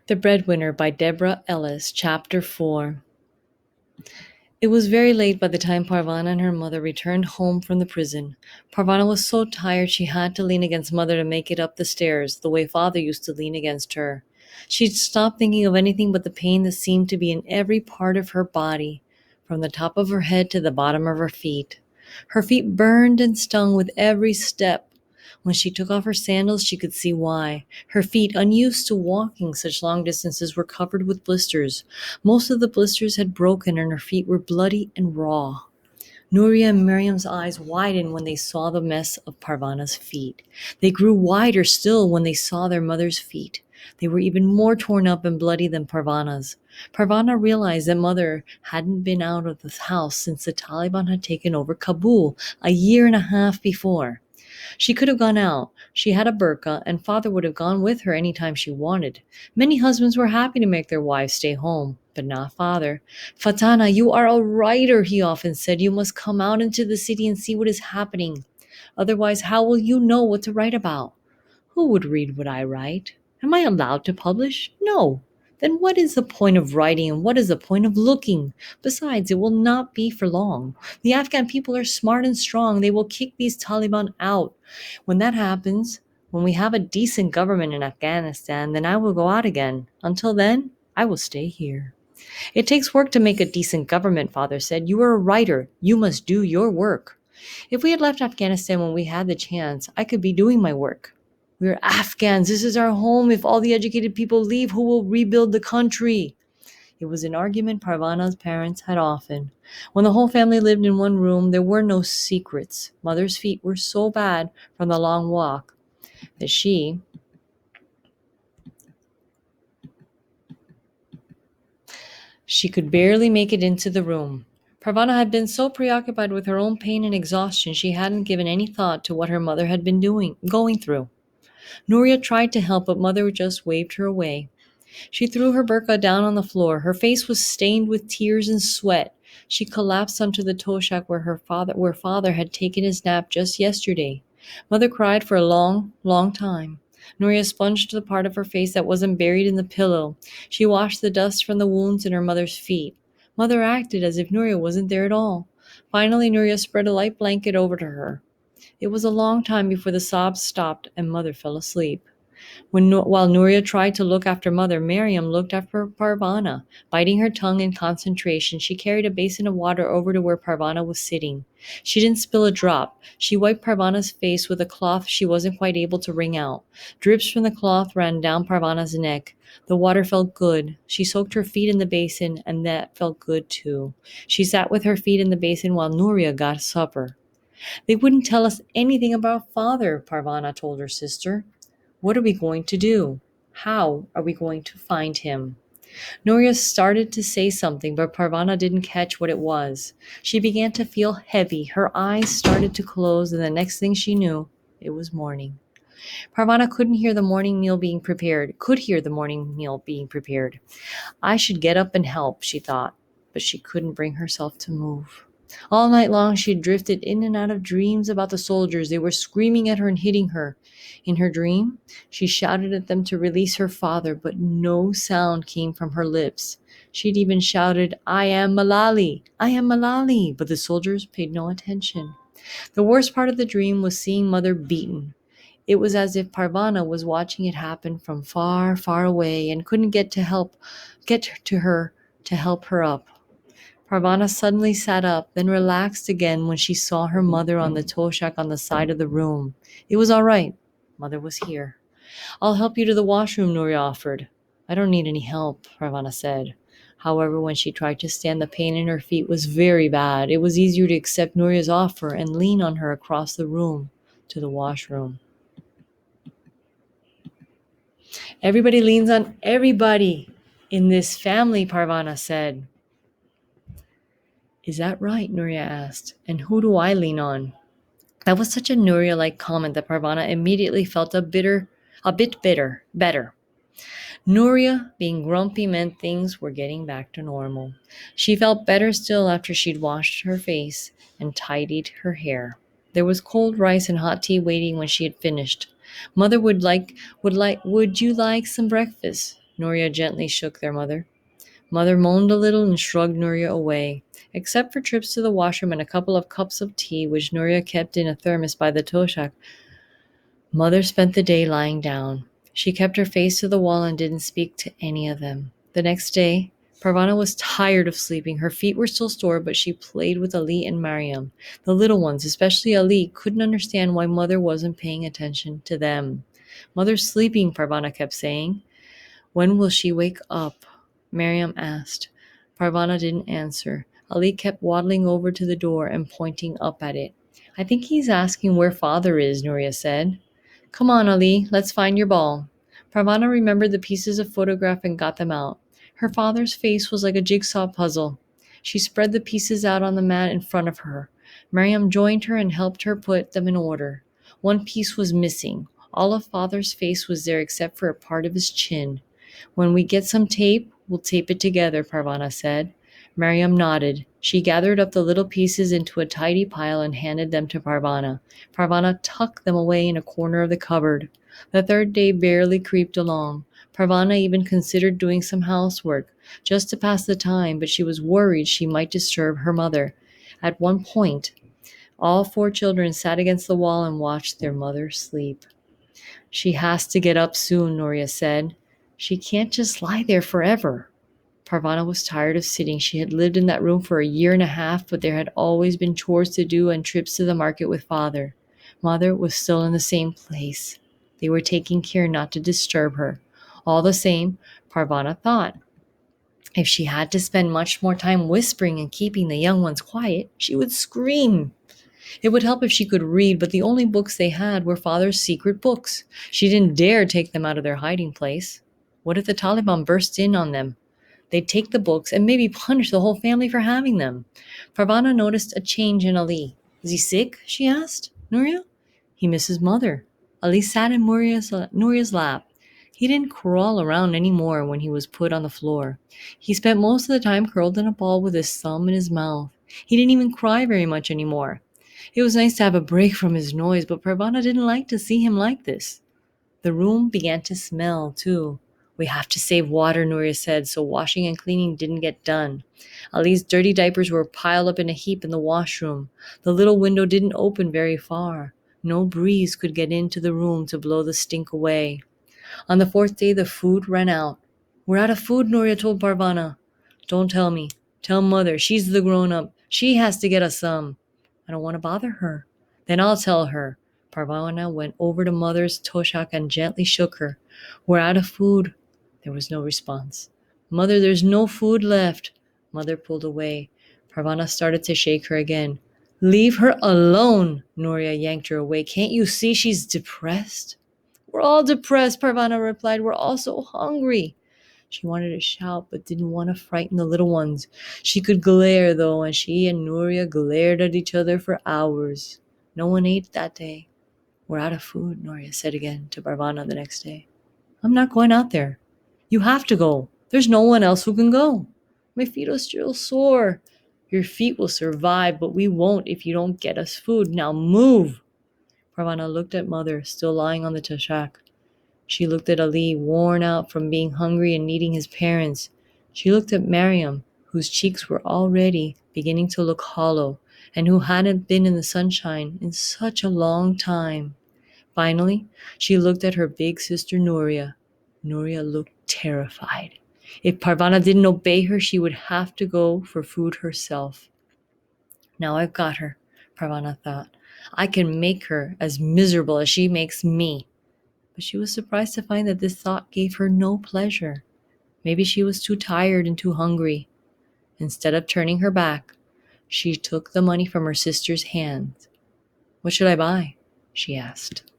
The Breadwinner by Deborah Ellis, Chapter 4. It was very late by the time Parvana and her mother returned home from the prison. Parvana was so tired she had to lean against mother to make it up the stairs, the way father used to lean against her. She'd stopped thinking of anything but the pain that seemed to be in every part of her body, from the top of her head to the bottom of her feet. Her feet burned and stung with every step. When she took off her sandals, she could see why. Her feet, unused to walking such long distances, were covered with blisters. Most of the blisters had broken and her feet were bloody and raw. Nuria and Miriam's eyes widened when they saw the mess of Parvana's feet. They grew wider still when they saw their mother's feet. They were even more torn up and bloody than Parvana's. Parvana realized that mother hadn't been out of the house since the Taliban had taken over Kabul a year and a half before. She could have gone out. She had a burqa, and father would have gone with her any time she wanted. Many husbands were happy to make their wives stay home, but not father. Fatana, you are a writer, he often said. You must come out into the city and see what is happening. Otherwise, how will you know what to write about? Who would read what I write? Am I allowed to publish? No. Then what is the point of writing and what is the point of looking? Besides, it will not be for long. The Afghan people are smart and strong. They will kick these Taliban out. When that happens, when we have a decent government in Afghanistan, then I will go out again. Until then, I will stay here. It takes work to make a decent government, father said. You are a writer. You must do your work. If we had left Afghanistan when we had the chance, I could be doing my work. We're Afghans. This is our home. If all the educated people leave, who will rebuild the country? It was an argument Parvana's parents had often. When the whole family lived in one room, there were no secrets. Mother's feet were so bad from the long walk that she could barely make it into the room. Parvana had been so preoccupied with her own pain and exhaustion she hadn't given any thought to what her mother had been going through. Nuria tried to help, but mother just waved her away. She threw her burqa down on the floor. Her face was stained with tears and sweat. She collapsed onto the toshak where father had taken his nap just yesterday. Mother cried for a long, long time. Nuria sponged the part of her face that wasn't buried in the pillow. She washed the dust from the wounds in her mother's feet. Mother acted as if Nuria wasn't there at all. Finally, Nuria spread a light blanket over to her. It was a long time before the sobs stopped and mother fell asleep. While Nuria tried to look after mother, Miriam looked after Parvana. Biting her tongue in concentration, she carried a basin of water over to where Parvana was sitting. She didn't spill a drop. She wiped Parvana's face with a cloth she wasn't quite able to wring out. Drips from the cloth ran down Parvana's neck. The water felt good. She soaked her feet in the basin, and that felt good too. She sat with her feet in the basin while Nuria got supper. They wouldn't tell us anything about father, Parvana told her sister. What are we going to do? How are we going to find him? Nuria started to say something, but Parvana didn't catch what it was. She began to feel heavy. Her eyes started to close, and the next thing she knew, it was morning. Parvana couldn't hear the morning meal being prepared, could hear the morning meal being prepared. I should get up and help, she thought, but she couldn't bring herself to move. All night long she drifted in and out of dreams about the soldiers. They were screaming at her and hitting her. In her dream, she shouted at them to release her father, but no sound came from her lips. She'd even shouted, I am Malali, I am Malali, but the soldiers paid no attention. The worst part of the dream was seeing mother beaten. It was as if Parvana was watching it happen from far, far away and couldn't get to her to help her up. Parvana suddenly sat up, then relaxed again when she saw her mother on the toshak on the side of the room. It was all right. Mother was here. I'll help you to the washroom, Nuria offered. I don't need any help, Parvana said. However, when she tried to stand, the pain in her feet was very bad. It was easier to accept Nuria's offer and lean on her across the room to the washroom. Everybody leans on everybody in this family, Parvana said. Is that right? Nuria asked. And who do I lean on? That was such a Nuria-like comment that Parvana immediately felt better. Nuria being grumpy meant things were getting back to normal. She felt better still after she'd washed her face and tidied her hair. There was cold rice and hot tea waiting when she had finished. Mother would you like some breakfast? Nuria gently shook their mother. Mother moaned a little and shrugged Nuria away. Except for trips to the washroom and a couple of cups of tea, which Nuria kept in a thermos by the toshak, Mother spent the day lying down. She kept her face to the wall and didn't speak to any of them. The next day, Parvana was tired of sleeping. Her feet were still sore, but she played with Ali and Mariam. The little ones, especially Ali, couldn't understand why Mother wasn't paying attention to them. Mother's sleeping, Parvana kept saying. When will she wake up? Mariam asked. Parvana didn't answer. Ali kept waddling over to the door and pointing up at it. I think he's asking where father is, Nuria said. Come on, Ali, let's find your ball. Parvana remembered the pieces of photograph and got them out. Her father's face was like a jigsaw puzzle. She spread the pieces out on the mat in front of her. Mariam joined her and helped her put them in order. One piece was missing. All of father's face was there except for a part of his chin. When we get some tape, we'll tape it together, Parvana said. Mariam nodded. She gathered up the little pieces into a tidy pile and handed them to Parvana. Parvana tucked them away in a corner of the cupboard. The third day barely creeped along. Parvana even considered doing some housework, just to pass the time, but she was worried she might disturb her mother. At one point, all four children sat against the wall and watched their mother sleep. She has to get up soon, Noria said. She can't just lie there forever. Parvana was tired of sitting. She had lived in that room for a year and a half, but there had always been chores to do and trips to the market with father. Mother was still in the same place. They were taking care not to disturb her. All the same, Parvana thought, if she had to spend much more time whispering and keeping the young ones quiet, she would scream. It would help if she could read, but the only books they had were father's secret books. She didn't dare take them out of their hiding place. What if the Taliban burst in on them? They'd take the books and maybe punish the whole family for having them. Parvana noticed a change in Ali. Is he sick? She asked. Nuria? He misses mother. Ali sat in Nuria's lap. He didn't crawl around anymore when he was put on the floor. He spent most of the time curled in a ball with his thumb in his mouth. He didn't even cry very much anymore. It was nice to have a break from his noise, but Parvana didn't like to see him like this. The room began to smell, too. We have to save water, Nuria said, so washing and cleaning didn't get done. Ali's dirty diapers were piled up in a heap in the washroom. The little window didn't open very far. No breeze could get into the room to blow the stink away. On the fourth day, the food ran out. We're out of food, Nuria told Parvana. Don't tell me. Tell mother. She's the grown-up. She has to get us some. I don't want to bother her. Then I'll tell her. Parvana went over to mother's toshak and gently shook her. We're out of food. There was no response. Mother, there's no food left. Mother pulled away. Parvana started to shake her again. Leave her alone. Nuria yanked her away. Can't you see she's depressed? We're all depressed, Parvana replied. We're all so hungry. She wanted to shout, but didn't want to frighten the little ones. She could glare, though, and she and Nuria glared at each other for hours. No one ate that day. We're out of food, Nuria said again to Parvana the next day. I'm not going out there. You have to go. There's no one else who can go. My feet are still sore. Your feet will survive, but we won't if you don't get us food. Now move. Parvana looked at mother, still lying on the toshak. She looked at Ali, worn out from being hungry and needing his parents. She looked at Mariam, whose cheeks were already beginning to look hollow, and who hadn't been in the sunshine in such a long time. Finally, she looked at her big sister Nuria. Nuria looked terrified. If Parvana didn't obey her, she would have to go for food herself. Now I've got her, Parvana thought. I can make her as miserable as she makes me. But she was surprised to find that this thought gave her no pleasure. Maybe she was too tired and too hungry. Instead of turning her back, she took the money from her sister's hands. What should I buy? She asked.